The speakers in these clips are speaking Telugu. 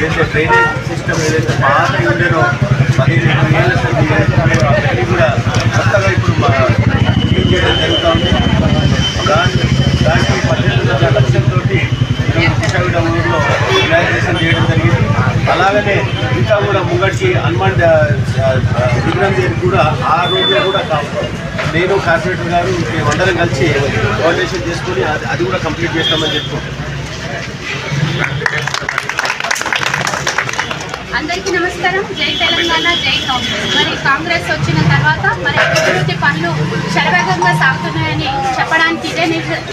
ఏదైతే డ్రైనేజ్ సిస్టమ్ ఏదైతే పాత ఉండేనో 15 ఏళ్ళ అవన్నీ కూడా కొత్తగా ఇప్పుడు క్లీన్ చేయడం జరుగుతూ ఉంది. దానికి 18 లక్షలతో కుషాయిగూడ ఊరిలో ఇనాగ్రేషన్ చేయడం జరిగింది. అలాగనే ఇంకా కూడా ముంగడికి హనుమాన్ విగ్రహం దగ్గర కూడా ఆ రోడ్లో కూడా నేను కార్పొరేటర్ గారు మేమందరం కలిసి కోఆర్డినేషన్ చేసుకొని అది కూడా కంప్లీట్ చేస్తామని చెప్పుకుంటాం. అందరికీ నమస్కారం. జై తెలంగాణ, జై కాంగ్రెస్. మరి కాంగ్రెస్ వచ్చిన తర్వాత మరి అభివృద్ధి పనులు శరవేగంగా సాగుతున్నాయని చెప్పడానికి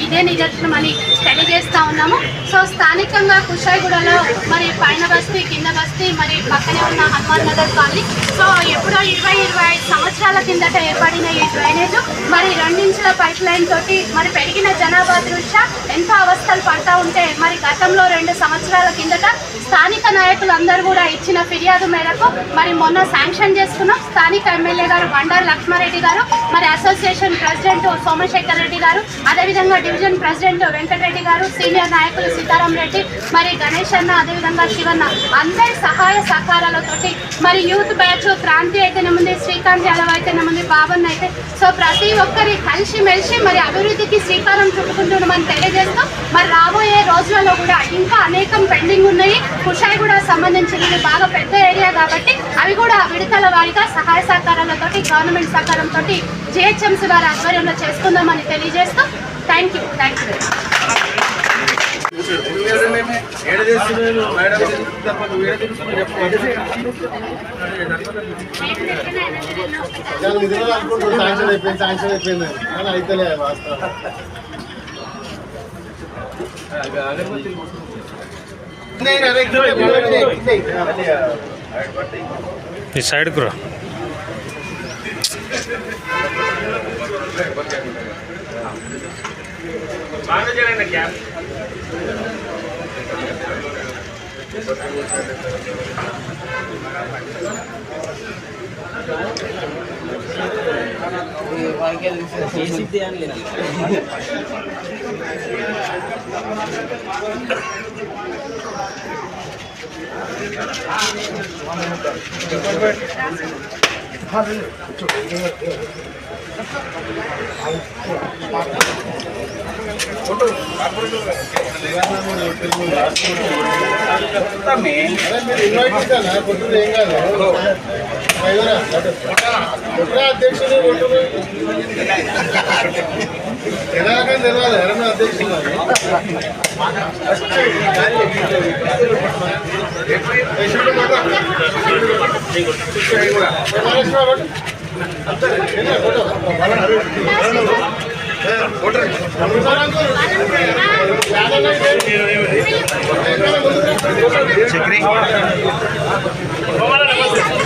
ఇదే నిదర్శనం అని తెలియజేస్తా ఉన్నాము. సో స్థానికంగా కుషాయిగూడలో మరి పైన బస్తీ, కింద బస్తీ, మరి పక్కనే ఉన్న హనుమాన్ నగర్ కాలనీ. సో ఎప్పుడో 20-25 సంవత్సరాల కిందట ఏర్పడిన ఈ డ్రైనేజ్ మరి 2 ఇంచుల పైప్ లైన్ తోటి మరి పెరిగిన జనాభా దృష్ట్యా ఎంతో అవస్థలు పడతా ఉంటే మరి గతంలో 2 సంవత్సరాల కిందట స్థానిక నాయకులందరూ కూడా ఇచ్చిన ఫిర్యాదు మేరకు మరి మొన్న శాంక్షన్ చేసుకున్నాం. స్థానిక ఎమ్మెల్యే గారు బండారు లక్ష్మారెడ్డి గారు, మరి అసోసియేషన్ ప్రెసిడెంట్ సోమశేఖర్ రెడ్డి గారు, అదేవిధంగా డివిజన్ ప్రెసిడెంట్ వెంకటరెడ్డి గారు, సీనియర్ నాయకులు సీతారాం రెడ్డి, మరి గణేష్ అన్న, అదేవిధంగా శివన్న అందరి సహాయ సహకారాలతోటి మరి యూత్ బ్యాచ్ క్రాంతి అయితేనేముంది, శ్రీకాంత్ యాదవ్ అయితేనేముంది, బాబన్ అయితే సో ప్రతి ఒక్కరి కలిసి మెలిసి మరి అభివృద్ధికి శ్రీకారం చుట్టుకుంటున్నామని తెలియజేస్తూ మరి రాబోయే రోజులలో కూడా ఇంకా అనేకం పెండింగ్ ఉన్నాయి. కుషాయిగూడ సంబంధించినవి బాగా పెద్ద ఏరియా కాబట్టి అవి కూడా విడతల వారిగా సహాయ సహకారాలతో గవర్నమెంట్ సహకారంతో జిహెచ్ఎంసీ వారి ఆధ్వర్యంలో చేసుకుందామని తెలియజేస్తూ థ్యాంక్ యూ. ఈ సైడ్ కూడా అధ్యక్షుడు ఎలా తెలియాలి ఎవరన్నా అధ్యక్షుడు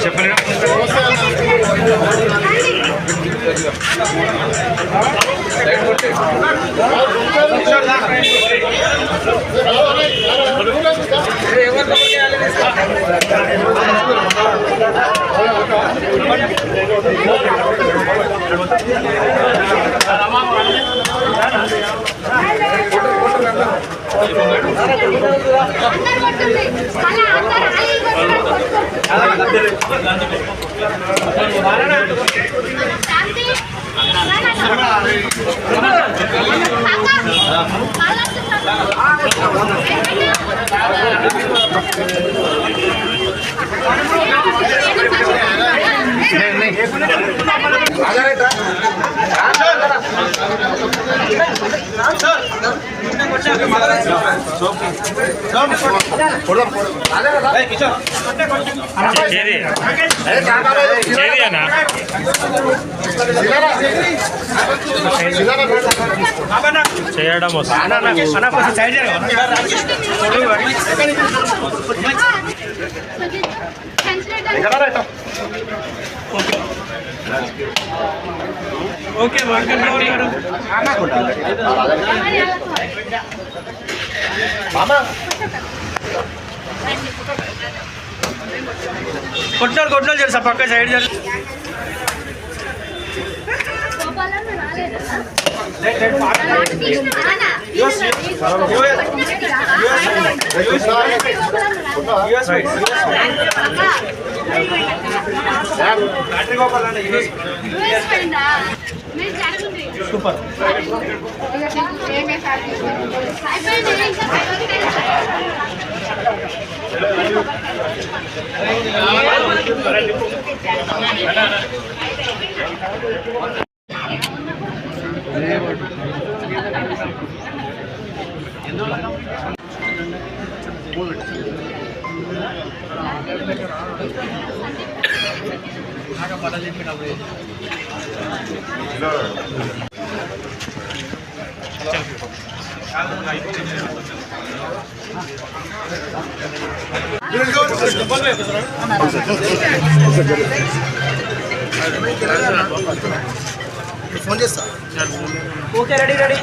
చెప్పండి. చేయడం ఓకే కొట్టినారు తెలుసా పక్క సైడ్ రాలేదా సూపర్ ఫోన్ చేస్తా. Okay ready